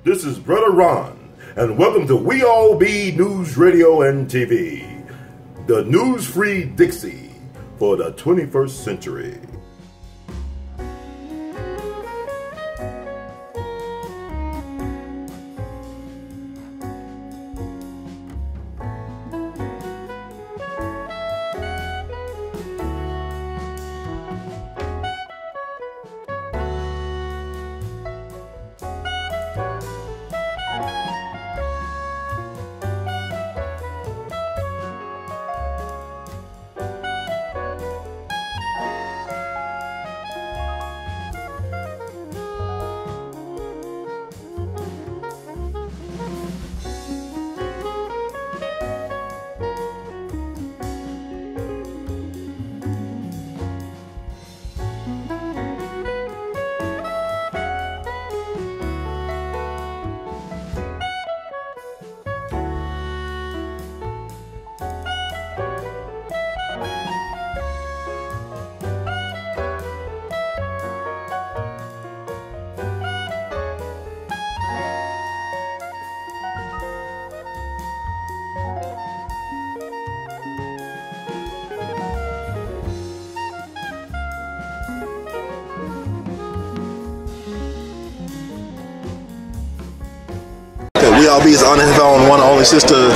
This is Brother Ron, and welcome to We All Be News Radio and TV, the news-free Dixie for the 21st century. We all be is on his own one and only sister,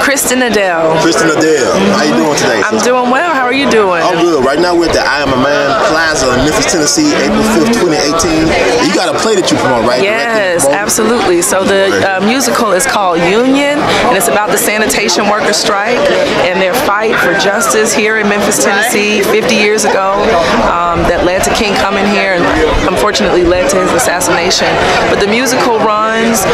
Kristen Adele. Kristen Adele. How you doing today? I'm doing well. How are you doing? I'm good. Right now we're at the I Am a Man Plaza in Memphis, Tennessee, April 5th, 2018. You got a play that you promote, right? Yes, absolutely. So the musical is called Union, and it's about the sanitation worker strike and their fight for justice here in Memphis, Tennessee, 50 years ago, that led to King coming here and unfortunately led to his assassination. But the musical runs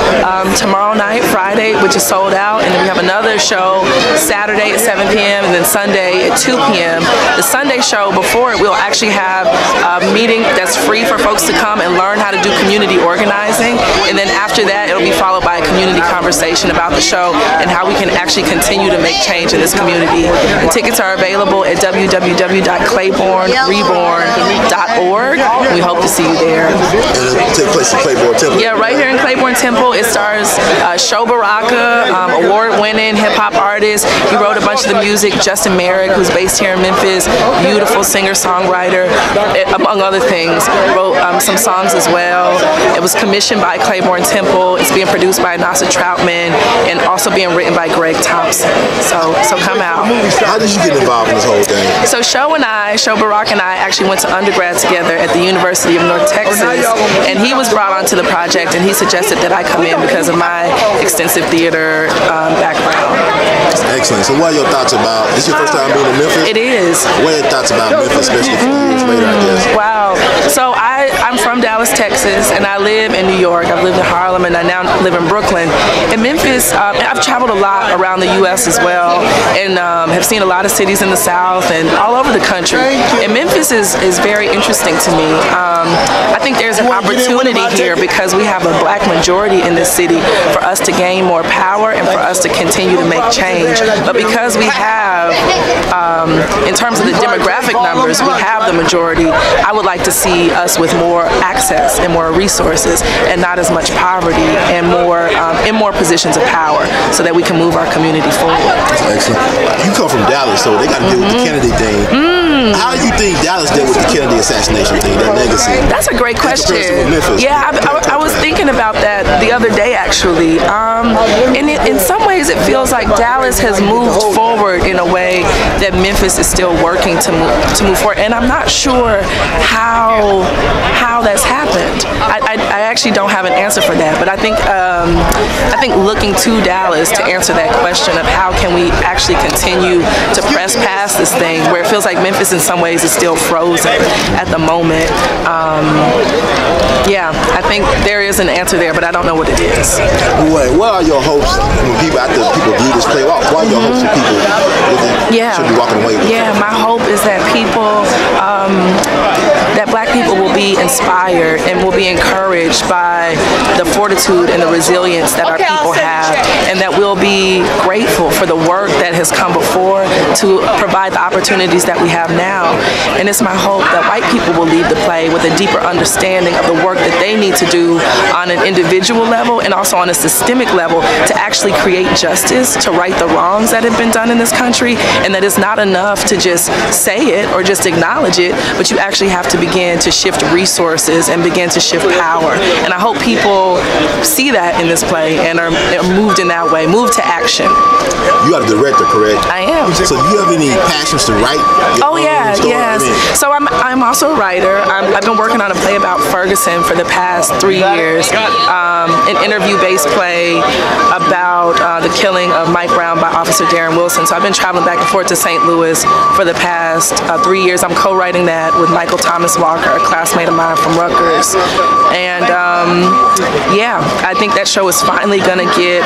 tomorrow night, Friday, which is sold out, and then we have another show Saturday at 7 p.m. and then Sunday at 2 p.m. The Sunday show, before it, we'll actually have a meeting that's free for folks to come and learn how to do community organizing, and then after that it'll be followed by a community conversation about the show and how we can actually continue to make change in this community. The tickets are available at www.claibornereborn.org. We hope to see you there. It'll take place in Claiborne Temple. Yeah, right here in Claiborne Temple. It stars Sho Baraka, award-winning hip-hop artist. He wrote a bunch of the music. Justin Merrick, who's based here in Memphis, beautiful singer-songwriter, among other things, wrote some songs as well. It was commissioned by Claiborne Temple. It's being produced by Nasa Troutman and also being written by Greg Thompson. So come out. How did you get involved in this whole thing? So Sho Baraka and I actually went to undergrad together at the University of North Texas, and he was brought onto the project, and he suggested that I come in because of my extensive theater background. Excellent. So what are your thoughts about, this is your first time being in Memphis? It is. What are your thoughts about Memphis, especially a few years later, I guess? Wow. So I'm from Dallas, Texas, and I live in New York. I've lived in Harlem, and I now live in Brooklyn. In Memphis, I've traveled a lot around the U.S. as well, and have seen a lot of cities in the South and all over the country. And Memphis is very interesting to me. I think there's an opportunity here because we have a black majority in this city for us to gain more power and for us to continue to make change. But because we have, in terms of the demographic numbers, we have the majority, I would like to see us with more access and more resources and not as much poverty and more in more positions of power so that we can move our community forward. Excellent. You come from Dallas, so they got to deal with the Kennedy thing. How do you think Dallas dealt with the Kennedy assassination thing, that legacy? That's a great question. Yeah, I was thinking about that the other day, actually. In some ways, it feels like Dallas has moved forward in a way that Memphis is still working to move forward, and I'm not sure how that's happened. I actually don't have an answer for that, but I think looking to Dallas to answer that question of how can we actually continue to press past this thing where it feels like Memphis in some ways is still frozen at the moment. Yeah, I think there is an answer there, but I don't know what it is. What are your hopes when after people view this play? What are your hopes for people should be walking away with? Yeah, my hope is that people, that black people will be inspired and will be encouraged by the fortitude and the resilience that our people have, and that we'll be grateful for the work that has come before to provide the opportunities that we have now. And it's my hope that white people will leave the play with a deeper understanding of the work that they need to do on an individual level and also on a systemic level to actually create justice, to right the wrongs that have been done in this country, and that it's not enough to just say it or just acknowledge it, but you actually have to begin to shift resources and begin to shift power. And I hope people see that in this play and are moved in that way, moved to action. You are the director, correct? I am. So do you have any passions to write? Oh yeah, yes. So I'm also a writer. I've been working on a play about Ferguson for the past 3 years, an interview-based play about the killing of Mike Brown by Officer Darren Wilson. So I've been traveling back and forth to St. Louis for the past 3 years. I'm co-writing that with Michael Thomas Walker, a classmate of mine from Rutgers. And yeah, I think that show is finally going to get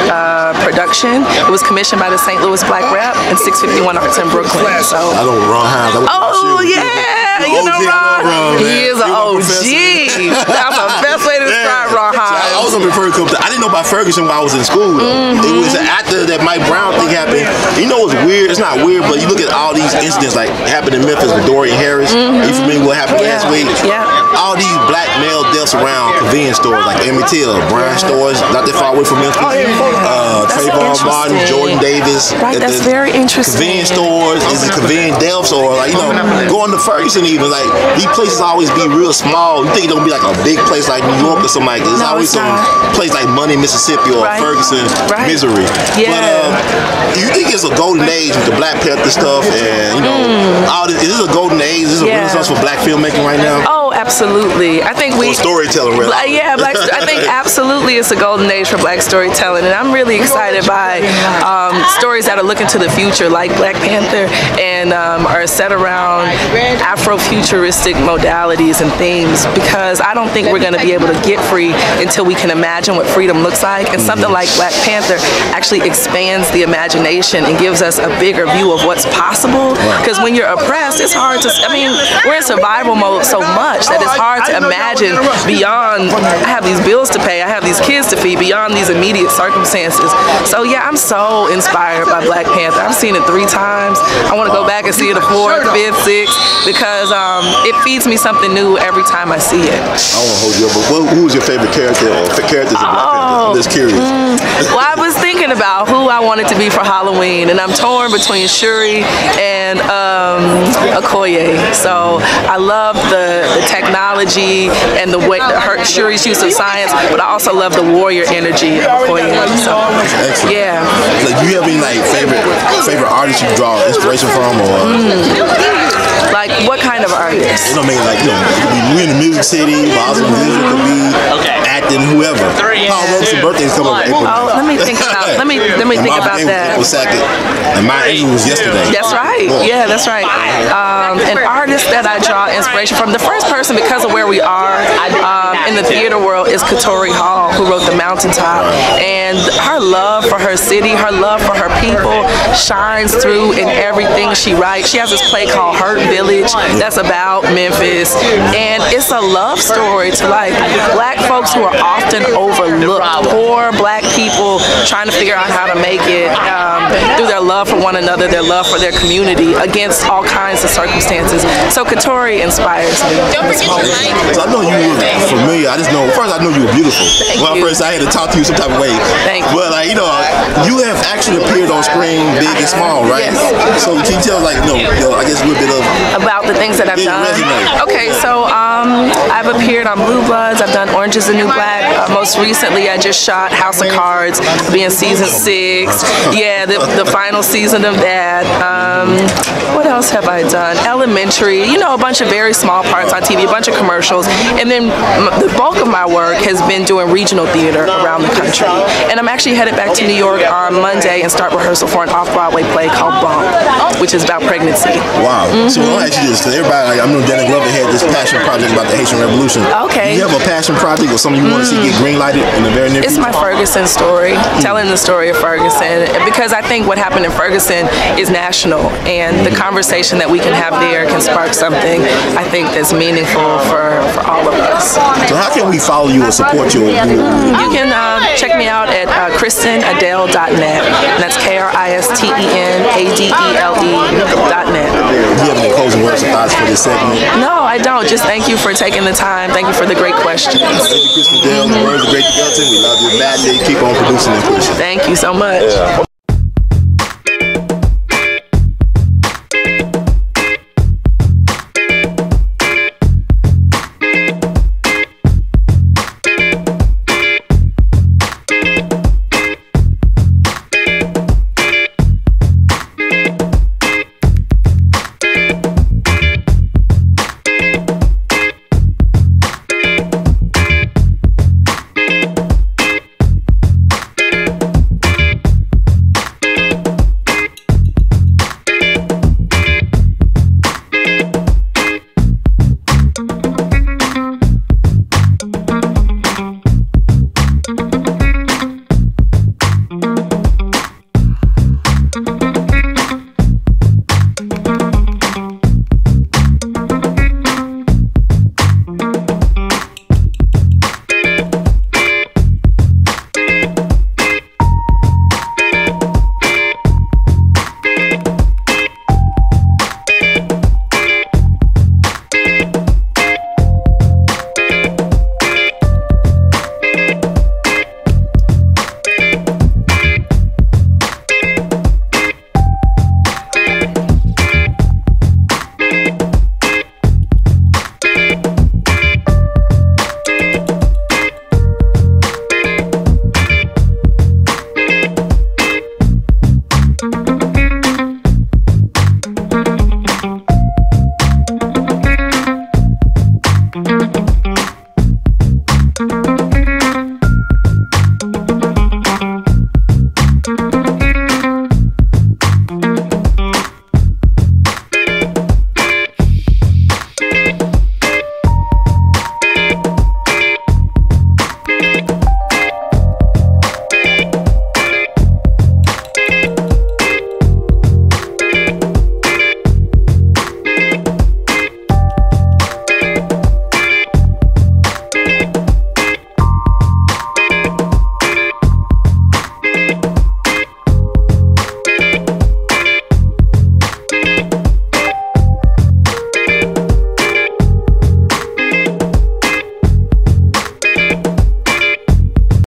production. It was commissioned by the St. Louis Black Rep and 651 Arts in Brooklyn. So I know Ron Hines. oh yeah, you know Ron. He is an OG. That's the best way to describe Ron Hines. I was on the Ferguson. I didn't know about Ferguson while I was in school. It was after that Mike Brown thing happened. You know what's weird? It's not weird, but you look at all these incidents like happened in Memphis with Dorian Harris. Are you familiar with what happened last week? Yeah. All these black male deaths around convenience stores like Emmett Till, Brian stores, not that far away from Memphis. Trayvon Martin, Jordan Davis. Right, that's very interesting. Convenience stores, is it convenient deaths or like, you know, going to Ferguson even, like these places always be real small. You think it's gonna be like a big place like New York or something like that. It's always some place like Money, Mississippi or Ferguson, Missouri. Yeah. But you think it's a golden age with the Black Panther stuff and, you know, all this, is this a golden age? Is this a renaissance for black filmmaking right now? Oh, absolutely. I think or storytelling, really. Yeah, I think absolutely it's a golden age for black storytelling, and I'm really excited by stories that are looking to the future, like Black Panther, and are set around Afrofuturistic modalities and themes, because I don't think we're going to be able to get free until we can imagine what freedom looks like, and something like Black Panther actually expands the imagination and gives us a bigger view of what's possible, because when you're oppressed, it's hard to, I mean, we're in survival mode so much that it's hard to imagine beyond, I have these bills to pay, I have these kids to feed, beyond these immediate circumstances. So yeah, I'm so inspired by Black Panther. I've seen it 3 times. I want to go back and see it a 4th, 5th, 6th, because it feeds me something new every time I see it. I don't want to hold you up, but who was your favorite character or characters in Black Panther? I'm just curious. Well, I was thinking about who I wanted to be for Halloween, and I'm torn between Shuri and Okoye. So I love the technology and the way Shuri's use of science, but I also love the warrior energy of Okoye. So yeah. Like, do you have any like favorite artists you draw inspiration from, or like what kind of artists? You know, maybe like, you know, it could be we in the Music City, Boston Music, it could be acting, whoever. Paul Robeson birthday's coming up April. Oh, let me think about that. April 2nd, and my April was yesterday. That's right. Yeah, that's right. An artist that I draw inspiration from, the first person, because of where we are in the theater world, is Katori Hall, who wrote The Mountaintop, and her love for her city, her love for her people shines through in everything she writes. She has this play called Hurt Village that's about Memphis, and it's a love story to like black folks who are often overlooked, poor black people trying to figure out how to make it through their love for one another, their love for their community against all kinds of circumstances. So Katori inspires me. So I know you were familiar. I just know, first I know you were beautiful. Well, first I had to talk to you some type of way. Thank you. But like, you know, you have actually appeared on screen big and small, right? Yes. So can you tell like, you know, I guess a little bit of about the things that I've done? Okay, so I've appeared on Blue Bloods. I've done Orange is the New Black. Most recently, I just shot House of Cards, being season 6. Yeah, the final season of that. What else have I done? Elementary. You know, a bunch of very small parts on TV, a bunch of commercials, and then the bulk of my work has been doing regional theater around the country. And I'm actually headed back to New York on Monday and start rehearsal for an off-Broadway play called Bump, which is about pregnancy. Wow. So I'll ask you this, because everybody, like, I know Danny Glover had this passion project about about the Haitian Revolution. Okay. Do you have a passion project or something you want to see get green lighted in the very near future? It's my Ferguson story, telling the story of Ferguson, because I think what happened in Ferguson is national, and the conversation that we can have there can spark something I think that's meaningful for all of us. So how can we follow you or support you? You can check me out at KristenAdele.net, and that's KristenAdele.net. Do you have any closing words or thoughts for this segment? No, I don't. Just thank you for taking the time. Thank you for the great questions. Thank you, Kristen Adele. The words of great Delton. We love you madly. Keep on producing and pushing. Thank you so much.